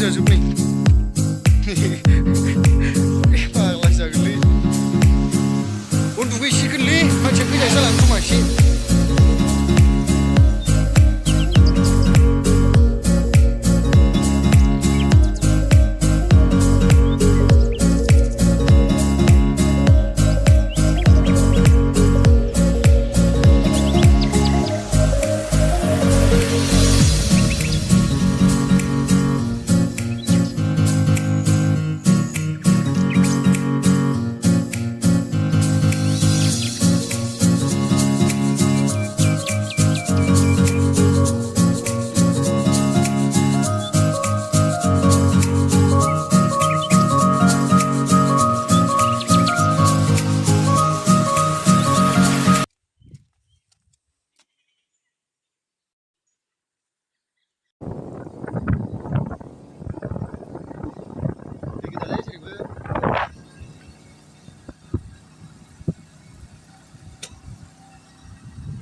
जाजोबनि फाग्ला जागोनलै उन्दुगैसिगोनलै मानसिया फैनाय जालांनो खोमा एसे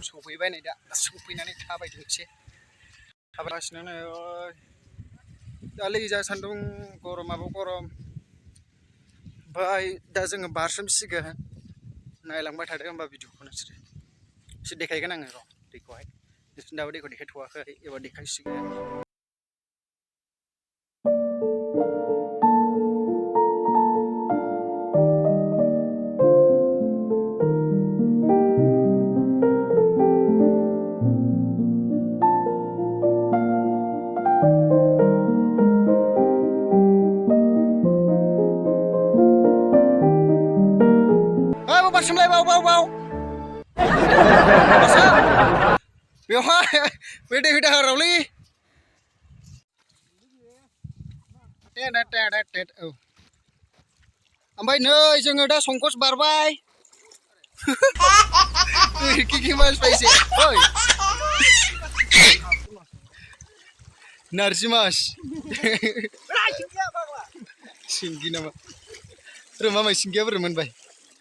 सफैबाय नै दा सफैनानै थाबायदों एसे थाबायगासिनो नै दालै जा सान्दुं गरमाबो गरम ओमफ्राय दा जोङो बारसोमसिगोन नायलांबाय थादो होमबा भिडिअखौ नोंसोरो एसे देखायगोन आङो र' दैखौहाय नोंसोर दाबो दैखौ देखायथ'वाखै एबार देखायसिगोन बारसोमलाय बाव बेवहाय बे दै दाहारावलै औ ओमफ्राय नै जोङो दा संकस बारबाय कि मास पाइसे ओइ नारजि मास सिंगि नामा र' मामाय सिंगिया बोरै मोनबाय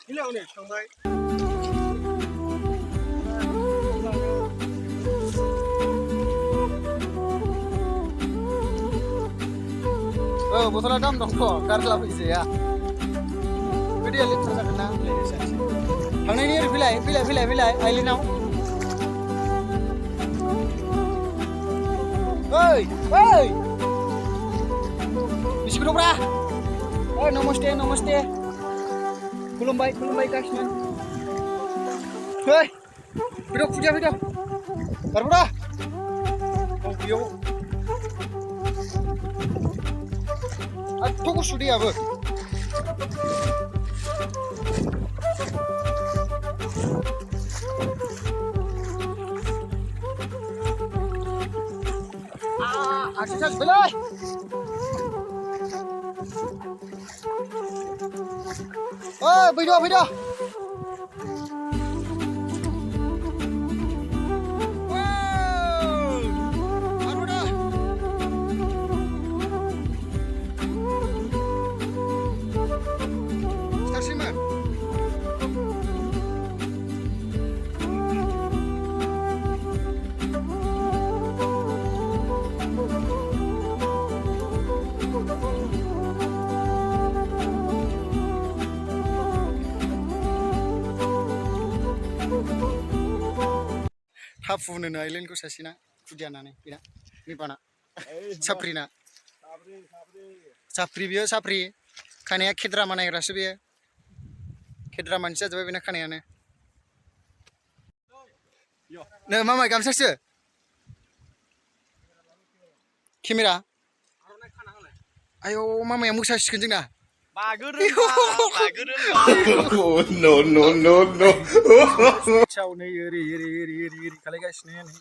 थांबाय औ बथला दाम दंथ' गारला फैजाया बे दैया लेथ्रा जागोन ना थांनायनि ओरै फैलाय आइलेनाव ओइ बिसिखौब्रा ओइ नमस्ते खुलुमबाय गासिनो फैद' फुदिया बारबोदा औ बेयाव एथ' गुसु दैयाबो आसि साजोब्बायलै फैद' थाब फुनो आइलेनखौ सासेना खुदियानानै बेना बिबाना साफ्रिना साफ्रि बियो साफ्रि खानाया खेद्रामा नायग्रासो बेयो खेद्रा मानसि जाजोब्बाय बेना खानायानो नै मामाय गामसासो केमेरा आयौ मामाया मोसासिगोन जोंना no चाव नै ओरै खालायगासिनो नै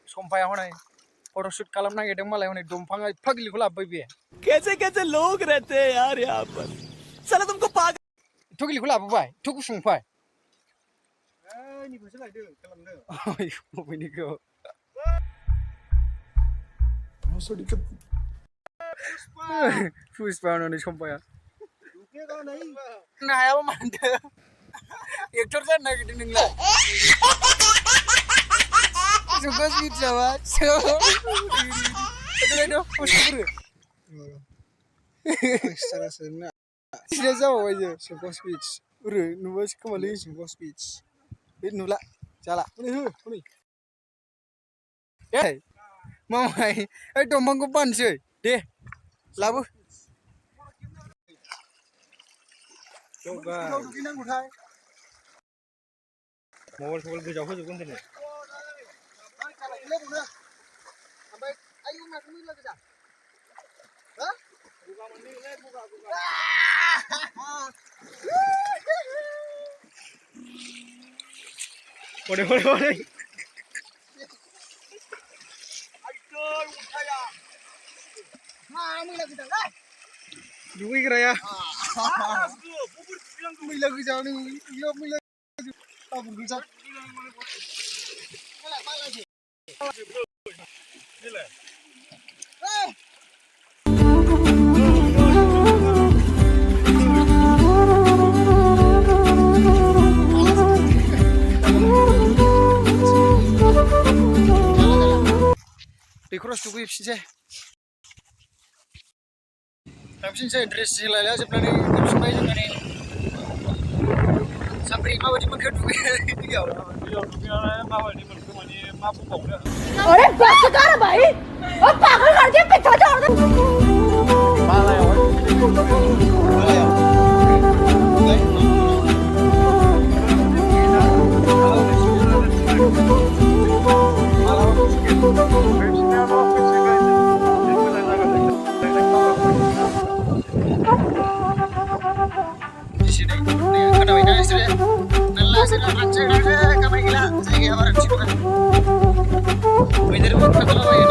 सम्पाया हनै फट'शूट खालामनो नागिरदों मालाय हनै दंफां एफा गिलिरखौ लाबोबाय बे कैसे लोग रहते हैं यार यहाँ पर साला तुमको पागल एथ' गिलिरखौ लाबोबाय एथ' गुसुंफाय बबेनिखौ पुष्पा होननानै सम्पाया हायाबो मानदो एक्टर जानो नागिरदों नोंलाय संकस मिथियाबा Maksudnya na. Sudah jauh aja sebuah speech. Udah nulis kembali sebuah speech. Itu nula. Jala. Ini. Eh. Mamai. Dombang ko pan sih. Deh. Labu. Coba. Mobile गोजाव होजोबगोन दिनै हरै हरै हरै दुगैग्राया मैला गोजा नों मैला आबुर गोजा दैखराव दुगैफिनसै थांफिनसै ड्रेस लायला जोबनानै फैफिनबाय जों माने सानब्रै माबायदि मोनखो दैयाव दुगैनानै माबायदि मोनखो माने मा बुंबावनो अरे बस कर भाई ओ पागल कर दिया पीछा छोड़ दे खोनाबायना बिसोरो मेरला रानसै kamar gila saya kayak orang situ kan. Bener-bener